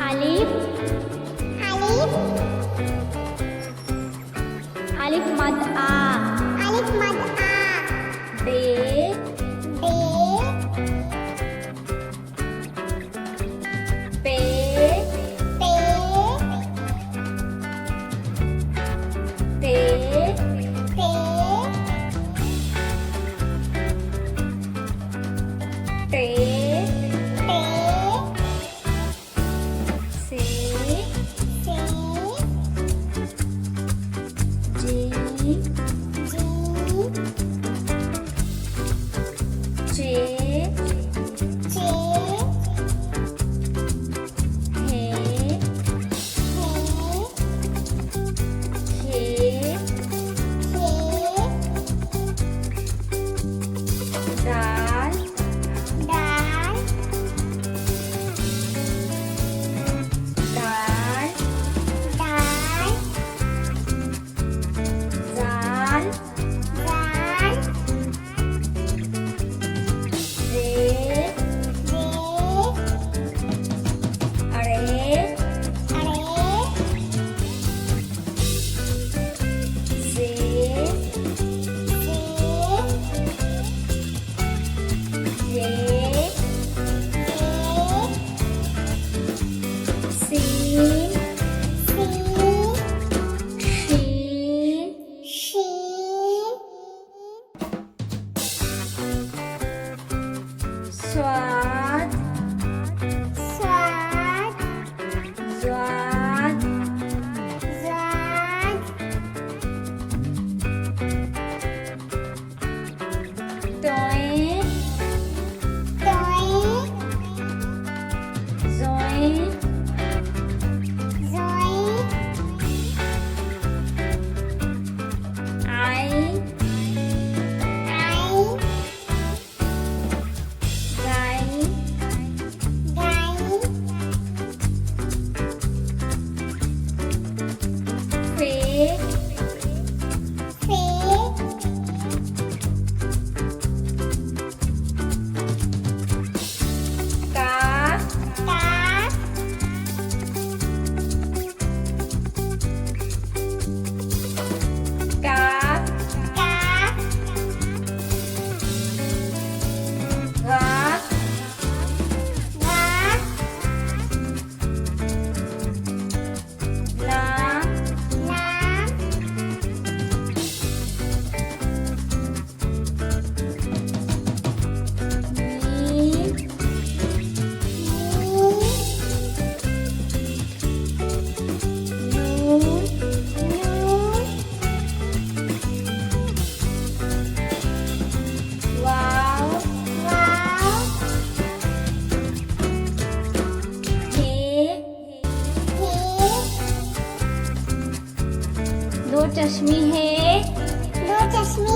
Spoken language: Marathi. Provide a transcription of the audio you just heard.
अलिफ अलिफ अलिफ मद आ अलिफ मद आ बे बे पे पे ते पे टे पे से से जी जी चे चे हे हे खे हे दाल दाल दाल दाल जाल दाल रे रे अरे अरे से से रे से सीन सी शीन शी स्वाद स्वाद स्वाद स्वाद तोए तोय जोए जोय आई आई गाई गाय फे फे का का का का घा गा ला ला मी नून वाव हे दो चश्मी है दो चश्मे